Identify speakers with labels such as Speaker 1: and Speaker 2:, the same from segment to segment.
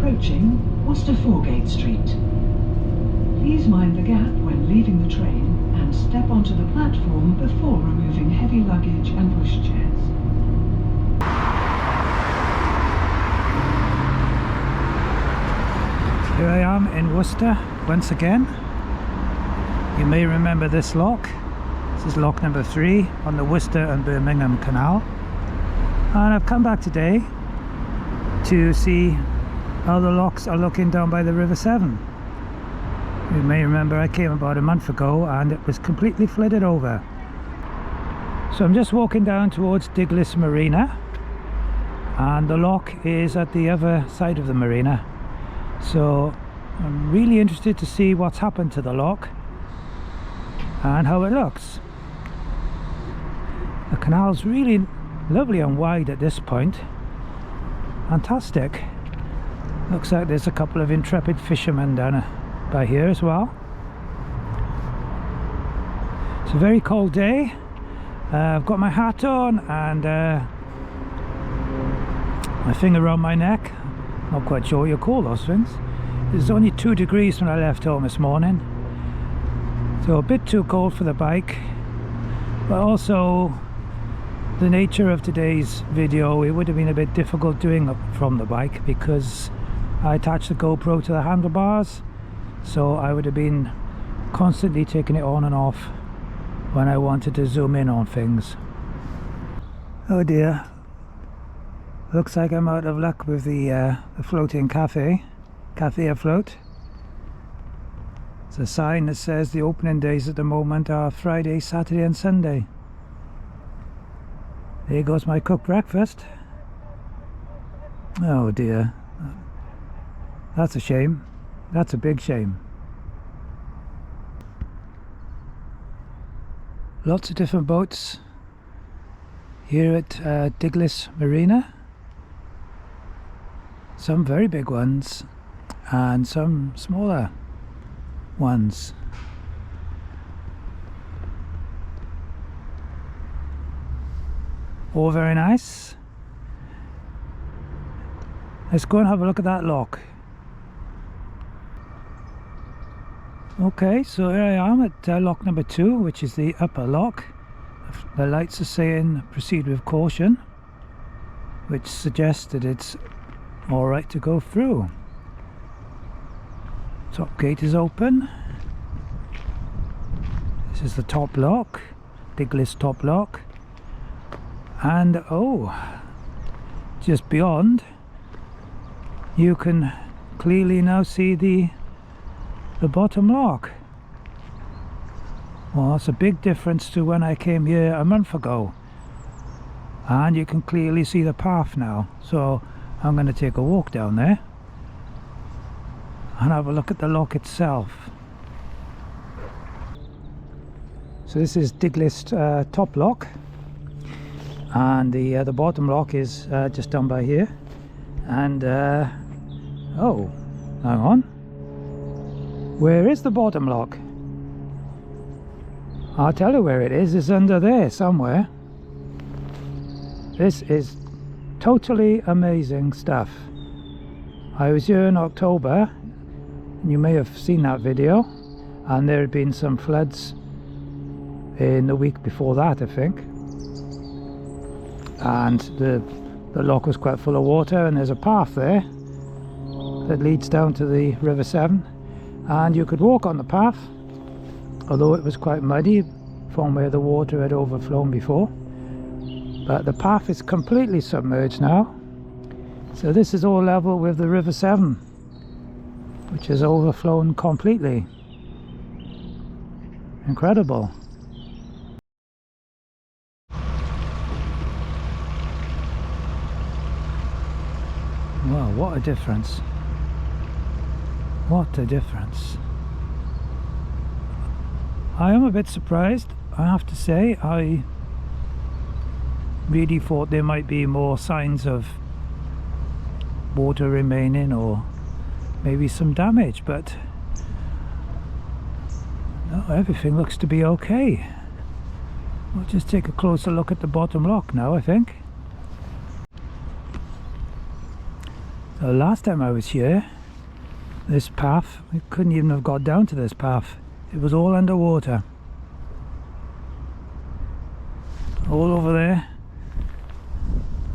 Speaker 1: approaching Worcester Street. Please mind the gap when leaving the train and step onto the platform before removing heavy luggage and pushchairs.
Speaker 2: Here I am in Worcester once again. You may remember this lock. This is lock number 3 on the Worcester and Birmingham Canal. And I've come back today to see how the locks are looking down by the River Severn. You may remember I came about a month ago and it was completely flooded over. So I'm just walking down towards Diglis Marina, and the lock is at the other side of the marina. So I'm really interested to see what's happened to the lock and how it looks. The canal's really lovely and wide at this point. Fantastic. Looks like there's a couple of intrepid fishermen down by here as well. It's a very cold day. I've got my hat on and my thing around my neck. Not quite sure what you call those things. It's only 2 degrees when I left home this morning, so a bit too cold for the bike, but also the nature of today's video, it would have been a bit difficult doing it from the bike because I attached the GoPro to the handlebars, so I would have been constantly taking it on and off when I wanted to zoom in on things. Oh dear, looks like I'm out of luck with the floating cafe afloat. There's a sign that says the opening days at the moment are Friday, Saturday and Sunday. There goes my cooked breakfast. Oh dear, that's a shame. That's a big shame. Lots of different boats here at Diglis Marina. Some very big ones and some smaller ones. All very nice. Let's go and have a look at that lock. Okay, so here I am at lock number 2, which is the upper lock. The lights are saying proceed with caution, which suggests that it's alright to go through. Top gate is open. This is the top lock, Diglis top lock. And oh, just beyond you can clearly now see the bottom lock. Well, that's a big difference to when I came here a month ago, and you can clearly see the path now. So I'm going to take a walk down there and have a look at the lock itself. So this is Diglis top lock, and the bottom lock is just down by here. And oh, hang on, where is the bottom lock? I'll tell you where it is. It's under there somewhere. This is totally amazing stuff. I was here in October, and you may have seen that video, and there had been some floods in the week before that, I think, and the lock was quite full of water, and there's a path there that leads down to the River Severn, and you could walk on the path, although it was quite muddy from where the water had overflown before. But the path is completely submerged now, so this is all level with the River Severn, which has overflown completely. Incredible. Wow, what a difference. What a difference. I am a bit surprised, I have to say. I really thought there might be more signs of water remaining, or maybe some damage, but no, everything looks to be okay. We'll just take a closer look at the bottom lock now, I think. The last time I was here, this path, we couldn't even have got down to this path. It was all underwater. All over there.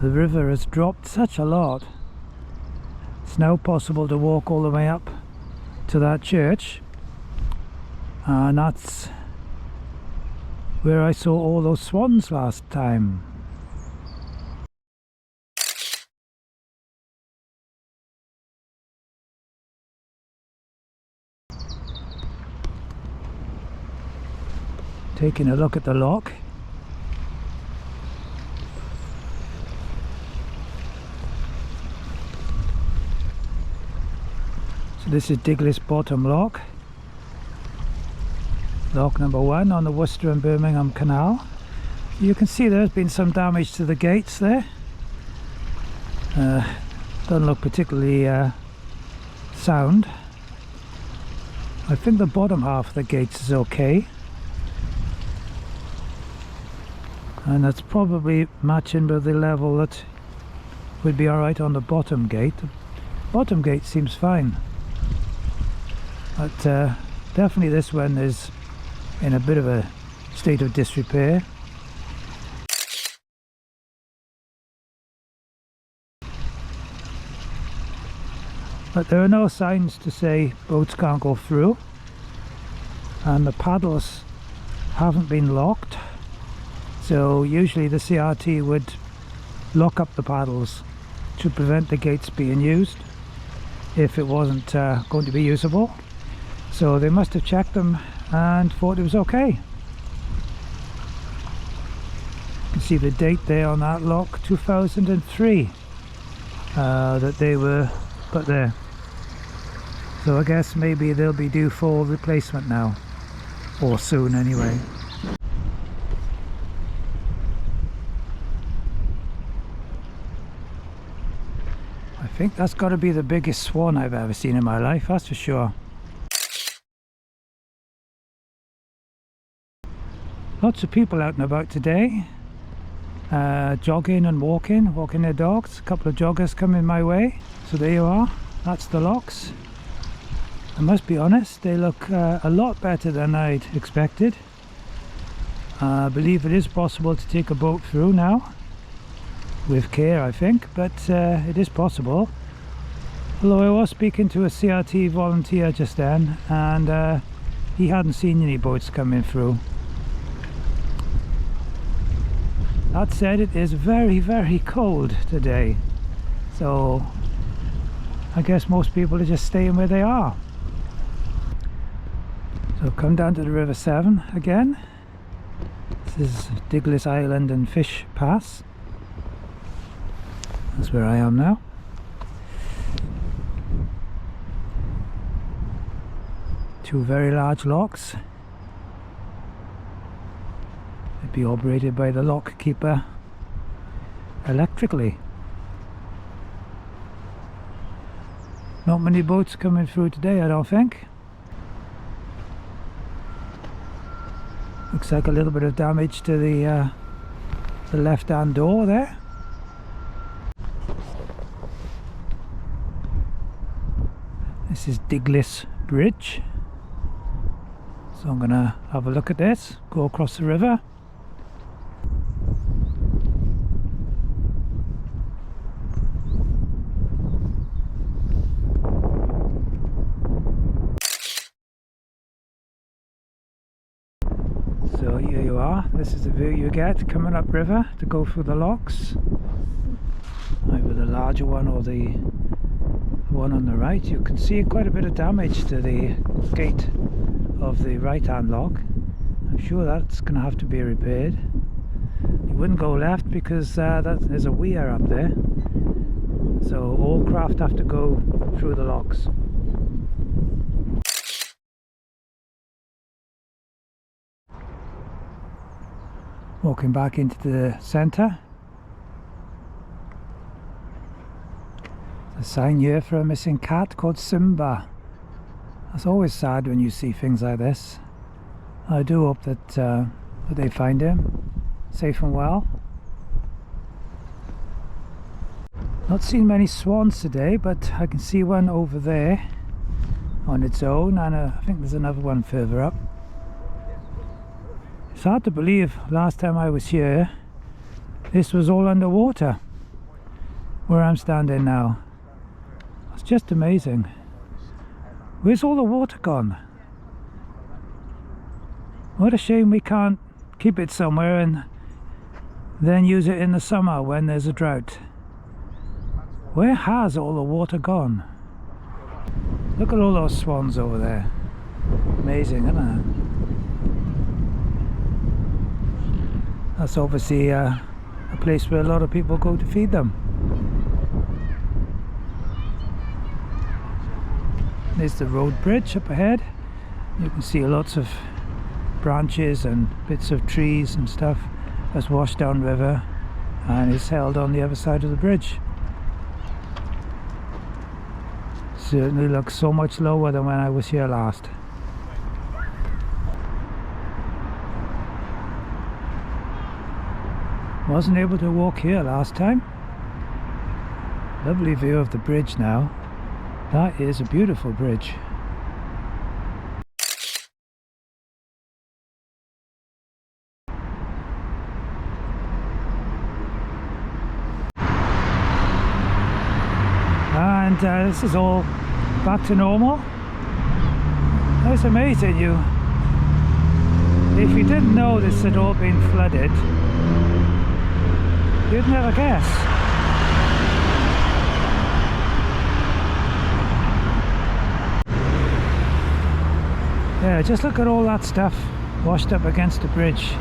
Speaker 2: The river has dropped such a lot. It's now possible to walk all the way up to that church, and that's where I saw all those swans last time. Taking a look at the lock. So this is Diglis bottom lock. Lock number 1 on the Worcester and Birmingham Canal. You can see there's been some damage to the gates there. Don't look particularly sound. I think the bottom half of the gates is okay. And that's probably matching with the level that would be alright on the bottom gate. The bottom gate seems fine. But definitely this one is in a bit of a state of disrepair. But there are no signs to say boats can't go through, and the paddles haven't been locked, so usually the CRT would lock up the paddles to prevent the gates being used if it wasn't going to be usable. So they must have checked them and thought it was okay. You can see the date there on that lock, 2003, that they were put there. So I guess maybe they'll be due for replacement now, or soon anyway. I think that's got to be the biggest swan I've ever seen in my life, that's for sure. Lots of people out and about today, jogging and walking their dogs. A couple of joggers coming my way. So there you are, that's the locks. I must be honest, they look a lot better than I'd expected. I believe it is possible to take a boat through now, with care I think, but it is possible. Although I was speaking to a CRT volunteer just then, and he hadn't seen any boats coming through. That said, it is very, very cold today, so I guess most people are just staying where they are. So come down to the River Severn again. This is Diglis Island and Fish Pass. That's where I am now. Two very large locks. They'd be operated by the lock keeper electrically. Not many boats coming through today, I don't think. Looks like a little bit of damage to the left-hand door there. This is Diglis Bridge. So I'm gonna have a look at this, go across the river. So here you are, this is the view you get coming up river to go through the locks. Either the larger one or the one on the right. You can see quite a bit of damage to the gate of the right hand lock. I'm sure that's going to have to be repaired. You wouldn't go left because there's a weir up there, so all craft have to go through the locks. Walking back into the centre. A sign here for a missing cat called Simba. That's always sad when you see things like this. I do hope that, that they find him safe and well. Not seen many swans today, but I can see one over there on its own, and I think there's another one further up. It's hard to believe last time I was here this was all underwater where I'm standing now. It's just amazing. Where's all the water gone? What a shame we can't keep it somewhere and then use it in the summer when there's a drought. Where has all the water gone? Look at all those swans over there. Amazing, isn't it? That's obviously a place where a lot of people go to feed them. There's the road bridge up ahead. You can see lots of branches and bits of trees and stuff that's washed down river and is held on the other side of the bridge. Certainly looks so much lower than when I was here last. Wasn't able to walk here last time. Lovely view of the bridge now. That is a beautiful bridge. And this is all back to normal. That's amazing. If you didn't know this had all been flooded, you'd never guess. Yeah, just look at all that stuff washed up against the bridge.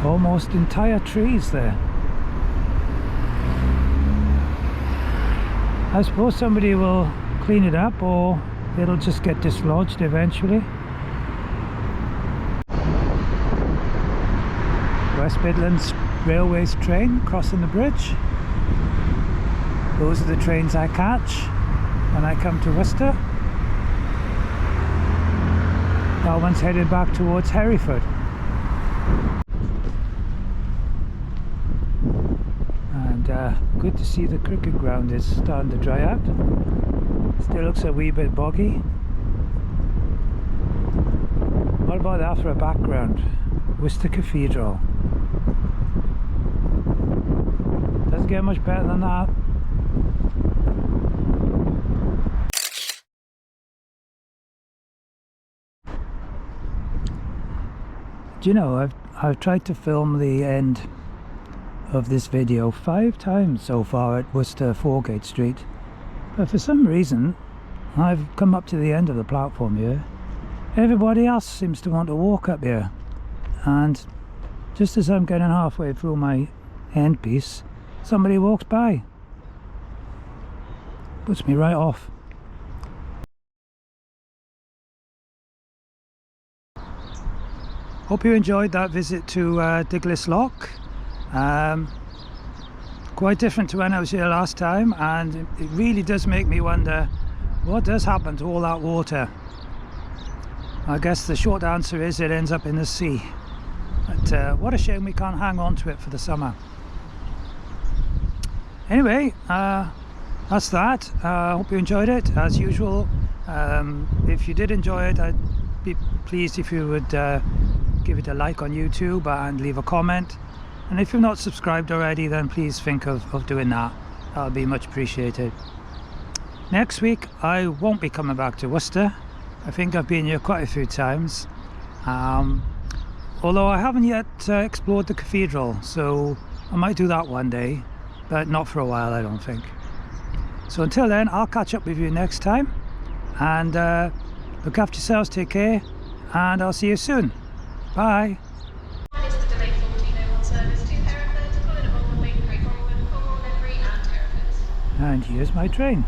Speaker 2: Almost entire trees there. I suppose somebody will clean it up, or it'll just get dislodged eventually. West Midlands Railway's train crossing the bridge. Those are the trains I catch when I come to Worcester. That one's headed back towards Hereford. Good to see the cricket ground is starting to dry out. Still looks a wee bit boggy. What about that for a background? Worcester Cathedral. Doesn't get much better than that. Do you know, I've tried to film the end of this video 5 times so far at Worcester Foregate Street, but for some reason I've come up to the end of the platform here. Everybody else seems to want to walk up here, and just as I'm getting halfway through my end piece, somebody walks by. Puts me right off. Hope you enjoyed that visit to Diglis Lock. Quite different to when I was here last time, and it really does make me wonder what does happen to all that water. I guess the short answer is it ends up in the sea, but what a shame we can't hang on to it for the summer. Anyway, that's that. Hope you enjoyed it as usual. If you did enjoy it, I'd be pleased if you would give it a like on YouTube and leave a comment. And if you're not subscribed already, then please think of doing that. That would be much appreciated. Next week I won't be coming back to Worcester. I think I've been here quite a few times, although I haven't yet explored the cathedral, so I might do that one day, but not for a while, I don't think. So until then, I'll catch up with you next time, and look after yourselves, take care, and I'll see you soon. Bye. And here's my train.